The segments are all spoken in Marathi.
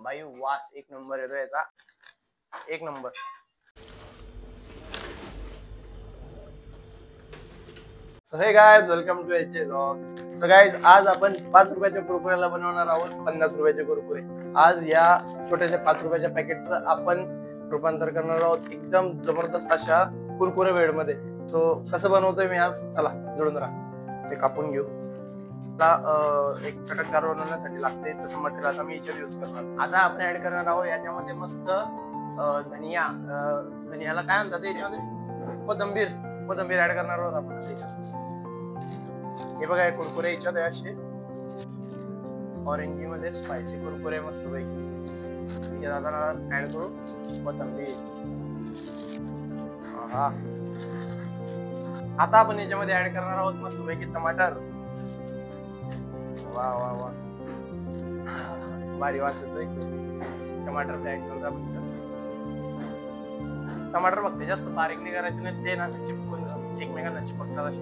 भाई वास एक नंबर येतो याचा, एक number. So hey guys, welcome to HA vlog. So guys, आज आपण 5 रुपयाच्या कुरकुऱ्याला बनवणार आहोत 50 रुपयाचे कुरकुरे. आज या छोट्याशा 5 रुपयाच्या पॅकेटचं आपण रूपांतर करणार आहोत एकदम जबरदस्त अशा कुरकुरे बेड मध्ये. सो कसं बनवतोय मी आज, चला जोडून राहा. ते कापून घेऊ. एक चटकदार बनवण्यासाठी लागते तसं मटेरियल आता मी याच्यात यूज करणार. आता आपण ऍड करणार आहोत याच्यामध्ये मस्त धनिया. धनियाला काय म्हणतात याच्यामध्ये, कोथिंबीर ऍड करणार आहोत आपण त्याच्यात. हे बघा, हे कुरकुरे याच्यात आहे असे ऑरेंजी मध्ये स्पायसी कुरकुरे मस्त पैकी. आता ऍड करू कोथिंबीर. आता आपण याच्यामध्ये ऍड करणार आहोत मस्त पैकी टमाटर. वा वा वा, भारी वास येतोय. टमाटर ऍड करतो आपण. टमाटर बघते जास्त बारीक नाही करायचे, नाही ते ना चिपकून एकमेकांना चिपकतात असे.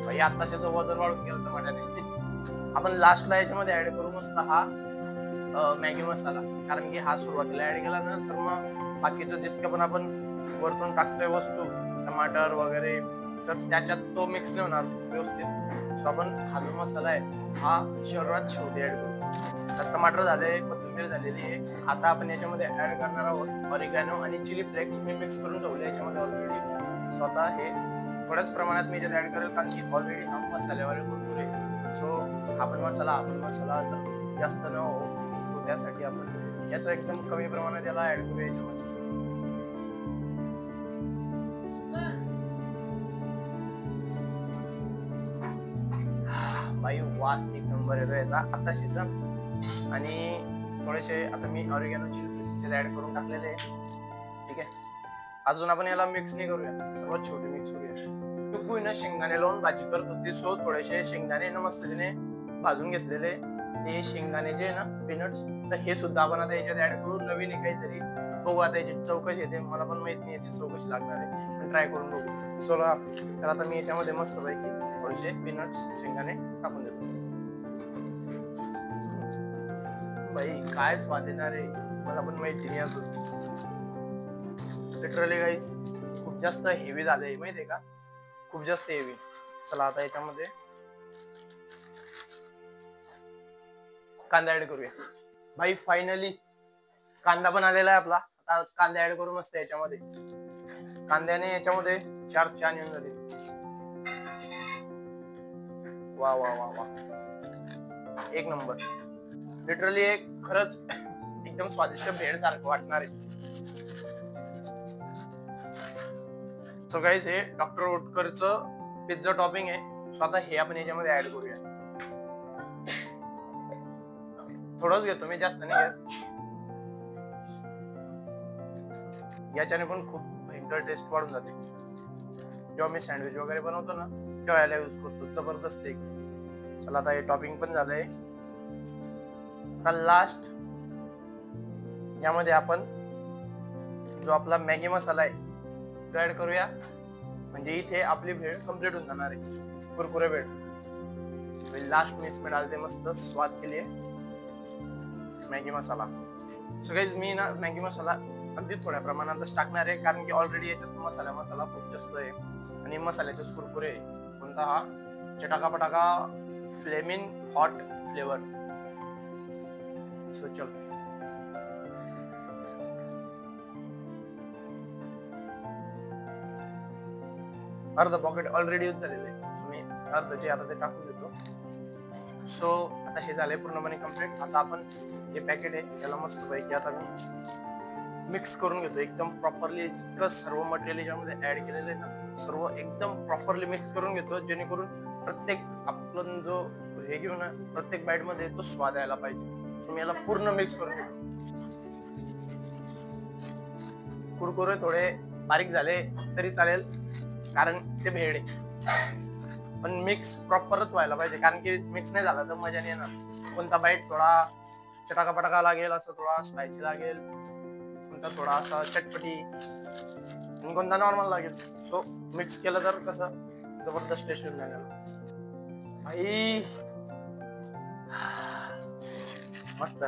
भाई आताशाचं वजन वाढून गेलं टमाट्याने. आपण लास्टला याच्यामध्ये ऍड करू मस्त हा मॅगी मसाला, कारण की हा सुरुवातीला ऍड केला ना तर मग बाकीचं जितकं पण आपण वरतून टाकतोय वस्तू टमाटर वगैरे तर त्याच्यात तो मिक्स नाही होणार व्यवस्थित. सो आपण हा जो मसाला आहे हा शरीरात शेवटी ऍड करू. तर टमाटर झाले, कोथिंबीर झालेली आहे. आता आपण याच्यामध्ये ऍड करणार आहोत ऑरिगॅनो आणि चिली फ्लेक्स. मी मिक्स करून ठेवले याच्यामध्ये ऑलरेडी. स्वतः हे थोड्याच प्रमाणात मी याच्यात ऍड करेल, कारण की ऑलरेडी हा मसाल्यावर कुरकुरे. सो आपण मसाला तर जास्त न हो, सो त्यासाठी आपण याचं एकदम कमी प्रमाणात याला ऍड करूया याच्यामध्ये. भाई वास एक नंबर येतो याचा आताशीच. आणि थोडेसे आता मी ऑरिगॅनो चिली फ्लेक्स ऍड करून टाकलेले आहे. ठीक आहे, अजून आपण याला मिक्स नाही करूया, सर्वात छोटे मिक्स करूया. टुकू ना शेंगदाणे लावून भाजी करत होती. सो थोडेसे शेंगदाणे ना मस्त तिने भाजून घेतलेले. ते शेंगदाणे जे ना पीनट्स, तर हे सुद्धा आपण आता याच्यात ऍड करू. नवीन आहे काहीतरी, बघू आता याची चौकशी येते. मला पण माहित नाही याची चौकशी लागणार आहे, पण ट्राय करून बघू. सो तर आता मी याच्यामध्ये मस्त पैकी थोडेसे पीनट्स शेंगदाणे टाकून देतो. भाई काय स्वाद येणार आहे मला पण माहिती नाही अजून. लिटरली गाईस खूप जास्त हेवी झालंय माहितीये का, खूप जास्त हेवी. चला आता याच्यामध्ये कांदा ऍड करूया. भाई फायनली कांदा पण आलेला आहे आपला. आता कांदा ऍड करू मस्त याच्यामध्ये. कांद्याने याच्यामध्ये 4 चान येऊन झाले. वा वा वा वा, एक नंबर. लिटरली एक खरंच एकदम स्वादिष्ट भेळ सारखं वाटणार आहे. सो गाईस, हे डॉक्टर ओटकरचं पिझ्झा टॉपिंग आहे. स्वतः हे आपण याच्यामध्ये ऍड करूया. थोडंच घेतो मी, जास्त नाही घेत. याच्याने पण खूप भयंकर टेस्ट वाढून जाते. जेव्हा मी सँडविच वगैरे बनवतो ना तेव्हा याला यूज करतो. जबरदस्त एक. चला आता हे टॉपिंग पण झालंय. आता लास्ट यामध्ये आपण जो आपला मॅगी मसाला आहे तो ऍड करूया. म्हणजे इथे आपली भेळ कम्प्लीट होऊन जाणार आहे, कुरकुरे भेळ. लास्ट में इसमें डालते मस्त स्वाद के लिए मॅगी मसाला. सो गाइस, मी ना मॅगी मसाला अगदी थोड्या प्रमाणातच टाकणार आहे, कारण की ऑलरेडी याच्यात मसाला खूप जास्त आहे. आणि मसाल्याचे कुरकुरे कोणता हा चटाका पटाका फ्लेमिंग हॉट फ्लेवर. सो चल अर्ध पॉकेट ऑलरेडी यूज झालेलं आहे. मी अर्धचे आता ते टाकून देतो. सो आता हे झालंय पूर्णपणे कम्प्लीट. आता आपण जे पॅकेट आहे त्याला मस्त पैकी आता मी मिक्स करून घेतो एकदम प्रॉपरली. जितकं सर्व मटेरियल याच्यामध्ये ऍड केलेलं आहे ना, सर्व एकदम प्रॉपरली मिक्स करून घेतो, जेणेकरून प्रत्येक आपण जो हे घेऊ ना प्रत्येक बाईट मध्ये तो स्वाद यायला पाहिजे. सो मी याला पूर्ण मिक्स करून घेतो. कुरकुरे थोडे बारीक झाले तरी चालेल, कारण ते भेळ आहे. पण मिक्स प्रॉपरच व्हायला पाहिजे, कारण की मिक्स नाही झाला तर मजा नाही येणार. कोणता बाईट थोडा चटाका पटाका लागेल, असं थोडा स्पायसी लागेल, कोणता थोडा असा चटपटी, आणि कोणता नॉर्मल लागेल. सो मिक्स केलं तर कसं जबरदस्त टेस्ट येऊन जाणार. भाई मस्त.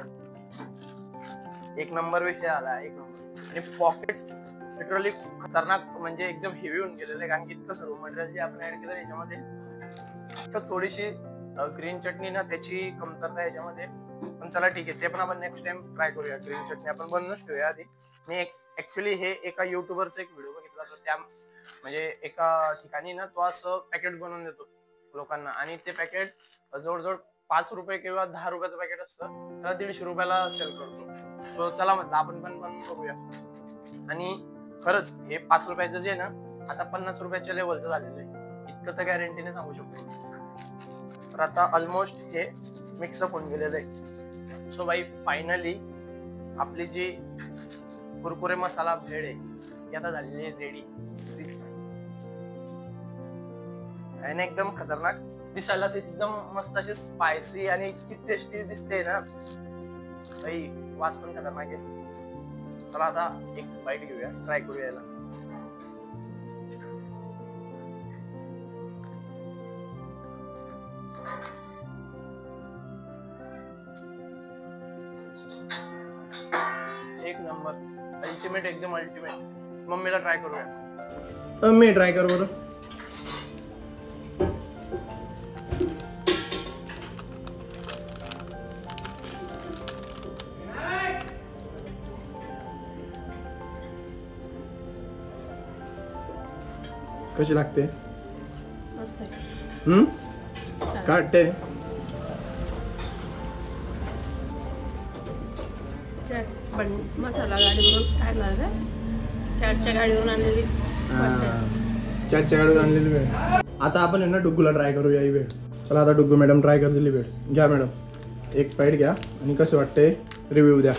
एक नंबर विषय आला, एक नंबर. आणि पॉकेट लिटरली खूप खतरनाक, म्हणजे एकदम हेवी होऊन गेलेलं आहे, कारण की इतकं सर्व मटेरियल जे आपण ऍड केलं याच्यामध्ये. तर थोडीशी ग्रीन चटणी ना त्याची कमतरता याच्यामध्ये, पण चला ठीक आहे, ते पण आपण नेक्स्ट टाइम ट्राय करूया. ग्रीन चटणी आपण बनवूनच ठेवूया आधी. मी ऍक्च्युली हे एका युट्यूबरचा एक व्हिडिओ बघितला होता, त्या म्हणजे एका ठिकाणी ना तो असं पॅकेट बनवून देतो लोकांना, आणि ते पॅकेट जवळजवळ 5 रुपये किंवा 10 रुपयाचं पॅकेट असतं, त्याला 150 रुपयाला सेल करतो. सो चला म्हटलं आपण पण बनवून बघूया. आणि खरंच हे 5 रुपयाचं जे ना आता 50 रुपयाच्या लेवलचं झालेलं आहे, इतकं तर गॅरंटीने सांगू शकतो. तर आता ऑलमोस्ट हे मिक्सअप होऊन गेलेलं आहे. सो बाई फायनली आपली जी कुरकुरे मसाला भेळ आहे ती आता झालेली आहे रेडी. आणि एकदम खतरनाक दिसायलाच एकदम मस्त अशी स्पायसी आणि इतकी टेस्टी दिसते ना भाई, वास पण खतरनाक आहे. चला आता एक बाईट घेऊया, ट्राय करूया याला. एक नंबर, अल्टिमेट, एकदम अल्टिमेट. मम्मीला ट्राय करूया. मम्मी ट्राय कर बरं. कशी लागते? मस्त आहे. काटते. चाट पण मसाला गाडीवरून काढला का? चाटच्या गाडीवरून आणलेली चाटच्या गाडीवरून आणलेली वेळ. आता आपण आहे ना डुग्गूला ट्राय करूया ही वेळ. चला आता डुग्गू मॅडम ट्राय कर दिली वेळ. घ्या मॅडम, एक पाईट घ्या आणि कसं वाटतंय रिव्ह्यू द्या.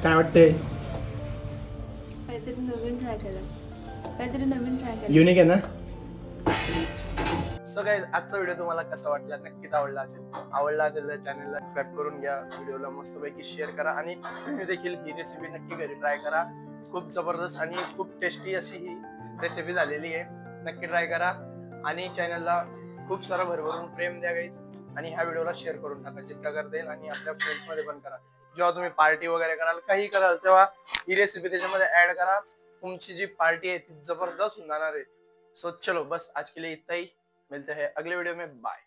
काय वाटतंय? काहीतरी नवीन ट्राय केलं. युनिक आहे ना. सो गाईज, आजचा व्हिडिओ तुम्हाला कसा वाटला? नक्कीच आवडला असेल तर चॅनलला सबस्क्राईब करून घ्या, व्हिडिओला मस्तपैकी शेअर करा, आणि तुम्ही देखील ही रेसिपी नक्की घरी ट्राय करा. खूप जबरदस्त आणि खूप टेस्टी अशी ही रेसिपी झालेली आहे. नक्की ट्राय करा आणि चॅनलला खूप सारा भरभरून प्रेम द्या गाईज. आणि ह्या व्हिडिओला शेअर करून टाका जितका करता येईल, आणि आपल्या फ्रेंड्स मध्ये पण करा. जेव्हा तुम्ही पार्टी वगैरे कराल, काही कराल, तेव्हा ही रेसिपी त्याच्यामध्ये ऍड करा. तुमची जी पार्टी आहे ती जबरदस्त होऊन जाणार आहे. सो चलो बस आज के लिए इतना ही. मिलते हैं अगले वीडियो में. बाय.